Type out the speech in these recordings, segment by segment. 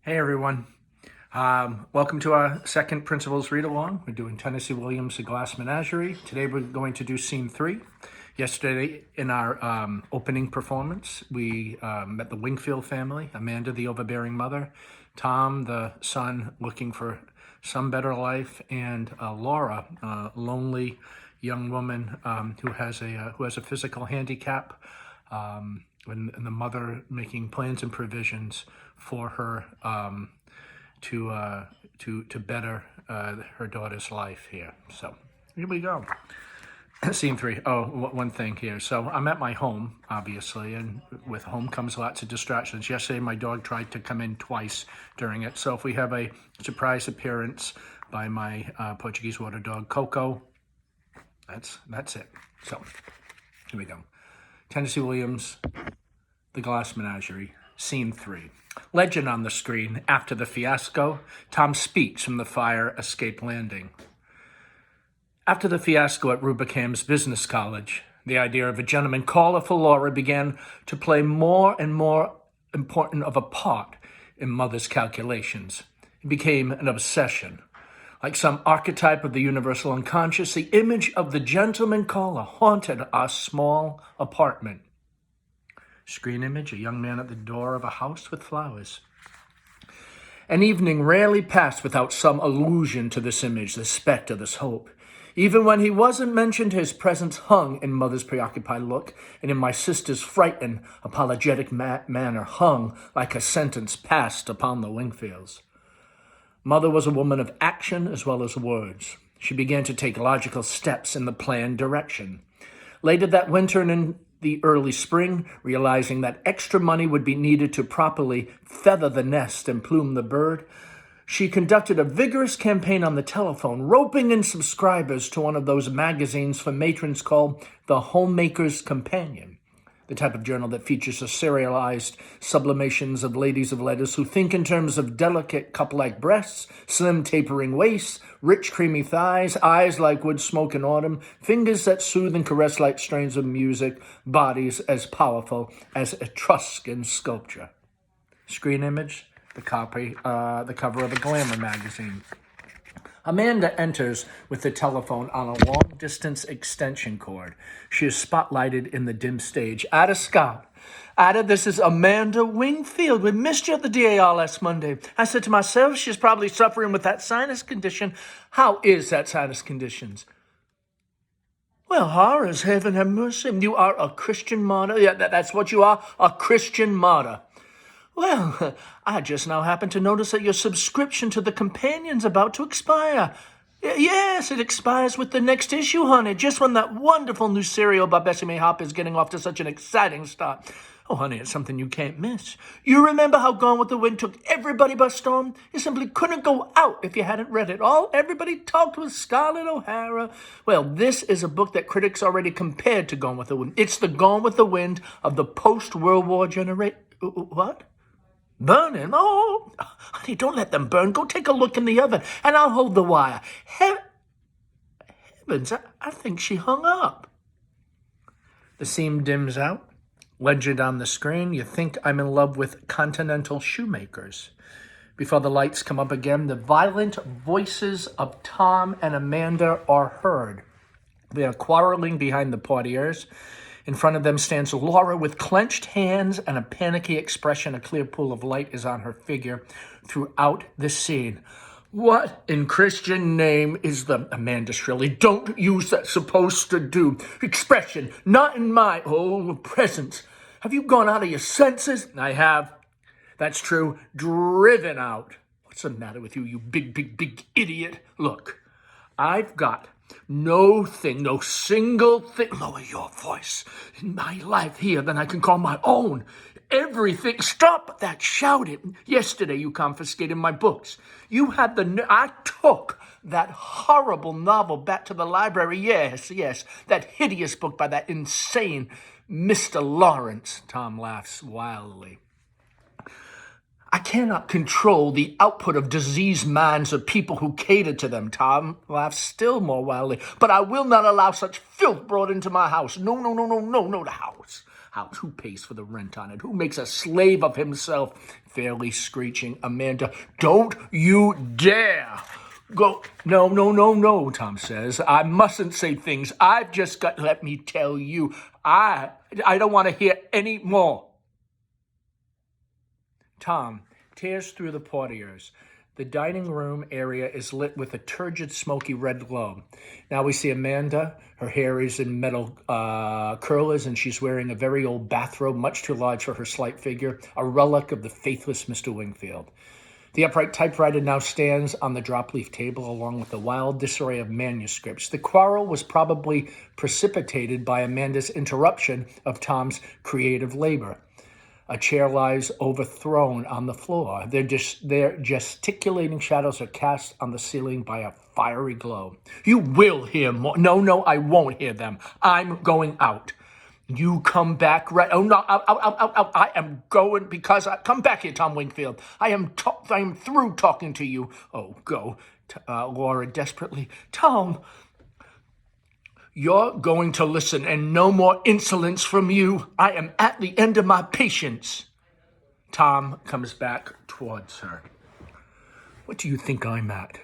Hey everyone. Welcome to our second Principles Read Along. We're doing Tennessee Williams' The Glass Menagerie. Today we're going to do scene 3. Yesterday in our opening performance, we met the Wingfield family, Amanda, the overbearing mother, Tom, the son looking for some better life, and Laura, a lonely young woman who has a physical handicap, and the mother making plans and provisions for her to better her daughter's life here. So here we go. Scene 3. Oh, one thing here. So I'm at my home, obviously, and with home comes lots of distractions. Yesterday, my dog tried to come in twice during it. So if we have a surprise appearance by my Portuguese water dog, Coco, that's it. So here we go. Tennessee Williams, The Glass Menagerie, Scene 3. Legend on the screen. After the fiasco, Tom speaks from the fire escape landing. After the fiasco at Rubicam's Business College, the idea of a gentleman caller for Laura began to play more and more important of a part in Mother's calculations. It became an obsession. Like some archetype of the universal unconscious, the image of the gentleman caller haunted our small apartment. Screen image, a young man at the door of a house with flowers. An evening rarely passed without some allusion to this image, this specter, this hope. Even when he wasn't mentioned, his presence hung in Mother's preoccupied look, and in my sister's frightened, apologetic manner hung like a sentence passed upon the Wingfields. Mother was a woman of action as well as words. She began to take logical steps in the planned direction. Later that winter and in the early spring, realizing that extra money would be needed to properly feather the nest and plume the bird, she conducted a vigorous campaign on the telephone, roping in subscribers to one of those magazines for matrons called The Homemaker's Companion, the type of journal that features the serialized sublimations of ladies of letters who think in terms of delicate cup-like breasts, slim tapering waists, rich creamy thighs, eyes like wood smoke in autumn, fingers that soothe and caress like strains of music, bodies as powerful as Etruscan sculpture. Screen image, the cover of a glamour magazine. Amanda enters with the telephone on a long-distance extension cord. She is spotlighted in the dim stage. Ada Scott. Ada, this is Amanda Wingfield. We missed you at the DAR last Monday. I said to myself, she's probably suffering with that sinus condition. How is that sinus condition? Well, horrors, heaven have mercy. You are a Christian martyr. Yeah, that's what you are, a Christian martyr. Well, I just now happened to notice that your subscription to the Companion's about to expire. Yes, it expires with the next issue, honey, just when that wonderful new serial by Bessie May Hop is getting off to such an exciting start. Oh, honey, it's something you can't miss. You remember how Gone with the Wind took everybody by storm? You simply couldn't go out if you hadn't read it. Everybody talked with Scarlett O'Hara. Well, this is a book that critics already compared to Gone with the Wind. It's the Gone with the Wind of the post-World War generation. What? Burning? Oh, honey, don't let them burn. Go take a look in the oven, and I'll hold the wire. Heavens, I think she hung up. The scene dims out. Legend on the screen. You think I'm in love with Continental Shoemakers. Before the lights come up again, the violent voices of Tom and Amanda are heard. They are quarreling behind the portieres. In front of them stands Laura with clenched hands and a panicky expression. A clear pool of light is on her figure throughout the scene. What in Christian name is the... Amanda shrilly, don't use that supposed to do expression, not in my presence. Have you gone out of your senses? I have. That's true. Driven out. What's the matter with you, you big idiot? Look, I've got no single thing, lower your voice, in my life here that I can call my own. Everything, stop that shouting. Yesterday you confiscated my books. You had I took that horrible novel back to the library. Yes, that hideous book by that insane Mr. Lawrence. Tom laughs wildly. I cannot control the output of diseased minds of people who cater to them. Tom laughs still more wildly. But I will not allow such filth brought into my house. No, the house. house? Who pays for the rent on it? Who makes a slave of himself? Fairly screeching, Amanda, don't you dare! Go. No, no, no, no, Tom says. I mustn't say things. I've just got, let me tell you, I don't want to hear any more. Tom tears through the portieres. The dining room area is lit with a turgid, smoky red glow. Now we see Amanda. Her hair is in metal curlers, and she's wearing a very old bathrobe, much too large for her slight figure, a relic of the faithless Mr. Wingfield. The upright typewriter now stands on the drop-leaf table along with a wild disarray of manuscripts. The quarrel was probably precipitated by Amanda's interruption of Tom's creative labor. A chair lies overthrown on the floor. Their gesticulating shadows are cast on the ceiling by a fiery glow. You will hear more. No, I won't hear them. I'm going out. You come back right. Oh, no, out. I am going because come back here, Tom Wingfield. I am through talking to you. Oh, go. Laura desperately. Tom, you're going to listen and no more insolence from you. I am at the end of my patience. Tom comes back towards her. What do you think I'm at?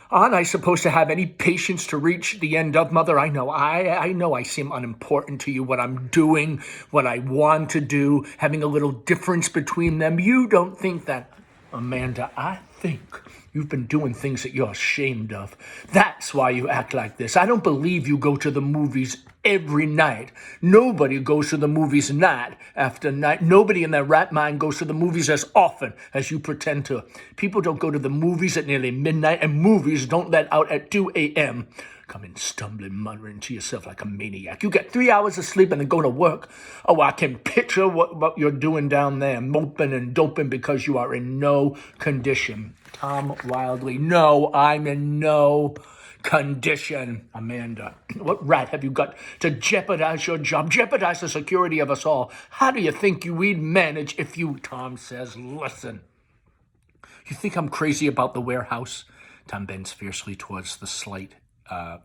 Aren't I supposed to have any patience to reach the end of, Mother? I know I seem unimportant to you, what I'm doing, what I want to do, having a little difference between them. You don't think that, Amanda. I think you've been doing things that you're ashamed of. That's why you act like this. I don't believe you go to the movies every night. Nobody goes to the movies night after night. Nobody in their right mind goes to the movies as often as you pretend to. People don't go to the movies at nearly midnight, and movies don't let out at 2 a.m. Come in stumbling, muttering to yourself like a maniac. You get 3 hours of sleep and then go to work. Oh, I can picture what you're doing down there, moping and doping because you are in no condition. Tom wildly, no, I'm in no condition. Amanda, what right have you got to jeopardize your job, jeopardize the security of us all? How do you think we'd manage if you, Tom says, listen. You think I'm crazy about the warehouse? Tom bends fiercely towards the slight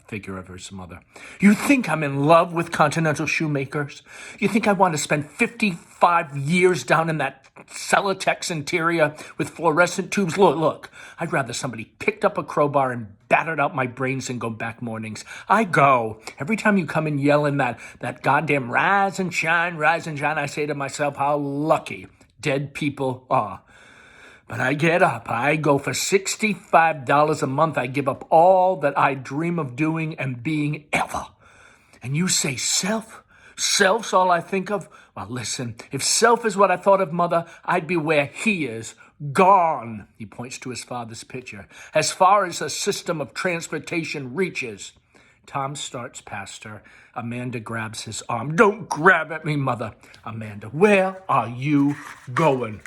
figure of his mother. You think I'm in love with Continental Shoemakers? You think I want to spend 55 years down in that Celotex interior with fluorescent tubes? Look, I'd rather somebody picked up a crowbar and battered out my brains and go back mornings. I go. Every time you come and yell in that goddamn rise and shine, I say to myself, how lucky dead people are. But I get up. I go for $65 a month. I give up all that I dream of doing and being ever. And you say self? Self's all I think of? Well, listen, if self is what I thought of, Mother, I'd be where he is. Gone, he points to his father's picture, as far as a system of transportation reaches. Tom starts past her. Amanda grabs his arm. Don't grab at me, Mother. Amanda, where are you going?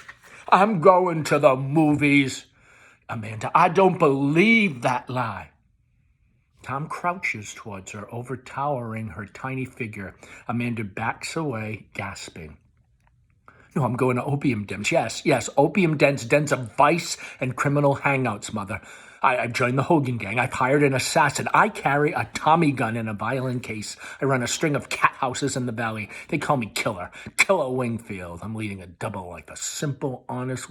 I'm going to the movies. Amanda, I don't believe that lie. Tom crouches towards her, overtowering her tiny figure. Amanda backs away, gasping. No, I'm going to opium dens. Yes, opium dens of vice and criminal hangouts, Mother. I've joined the Hogan gang. I've hired an assassin. I carry a Tommy gun in a violin case. I run a string of cat houses in the valley. They call me Killer Wingfield. I'm leading a double life, a simple, honest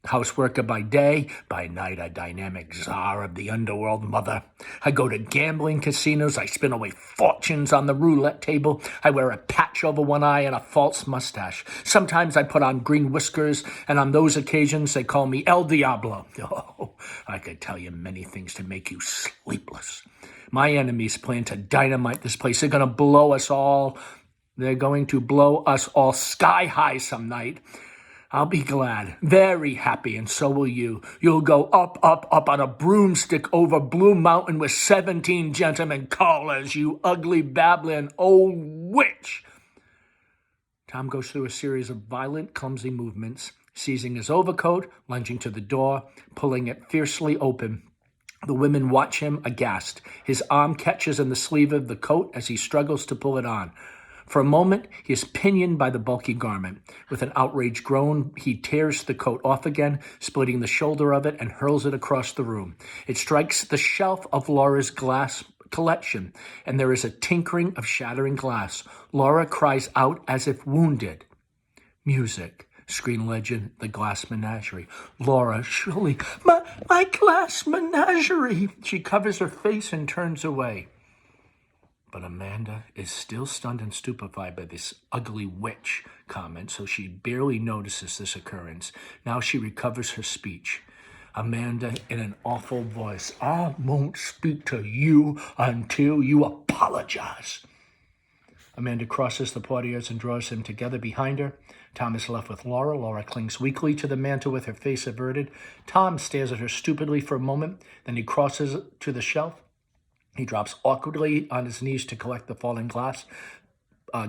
houseworker by day, by night a dynamic czar of the underworld, Mother. I go to gambling casinos. I spin away fortunes on the roulette table. I wear a patch over one eye and a false mustache. Sometimes I put on green whiskers, and on those occasions they call me El Diablo. Oh, I could tell you many things to make you sleepless. My enemies plan to dynamite this place. They're going to blow us all. They're going to blow us all sky high some night. I'll be glad, very happy, and so will you. You'll go up on a broomstick over Blue Mountain with 17 gentlemen callers, you ugly, babbling old witch. Tom goes through a series of violent, clumsy movements, seizing his overcoat, lunging to the door, pulling it fiercely open. The women watch him aghast. His arm catches in the sleeve of the coat as he struggles to pull it on. For a moment, he is pinioned by the bulky garment. With an outraged groan, he tears the coat off again, splitting the shoulder of it and hurls it across the room. It strikes the shelf of Laura's glass collection, and there is a tinkering of shattering glass. Laura cries out as if wounded. Music. Screen legend, The Glass Menagerie. Laura, surely, my glass menagerie. She covers her face and turns away. But Amanda is still stunned and stupefied by this ugly witch comment, so she barely notices this occurrence. Now she recovers her speech. Amanda, in an awful voice, I won't speak to you until you apologize. Amanda crosses the portieres and draws them together behind her. Tom is left with Laura. Laura clings weakly to the mantel with her face averted. Tom stares at her stupidly for a moment. Then he crosses to the shelf. He drops awkwardly on his knees to collect the falling glass,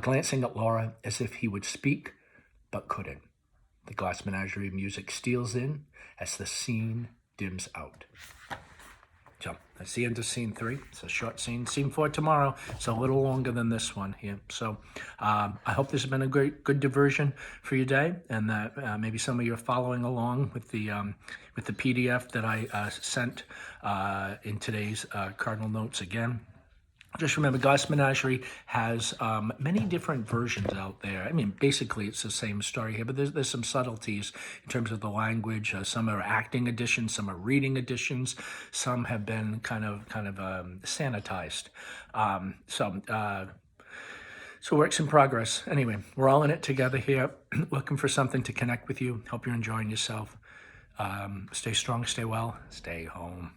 glancing at Laura as if he would speak, but couldn't. The Glass Menagerie music steals in as the scene dims out. So that's the end of scene 3. It's a short scene. Scene 4 tomorrow. It's a little longer than this one here. So I hope this has been a good diversion for your day, and that maybe some of you are following along with the PDF that I sent in today's Cardinal Notes again. Just remember, Glass Menagerie has many different versions out there. I mean, basically, it's the same story here, but there's some subtleties in terms of the language. Some are acting editions, some are reading editions, some have been kind of sanitized. So works in progress. Anyway, we're all in it together here, looking for something to connect with you. Hope you're enjoying yourself. Stay strong, stay well, stay home.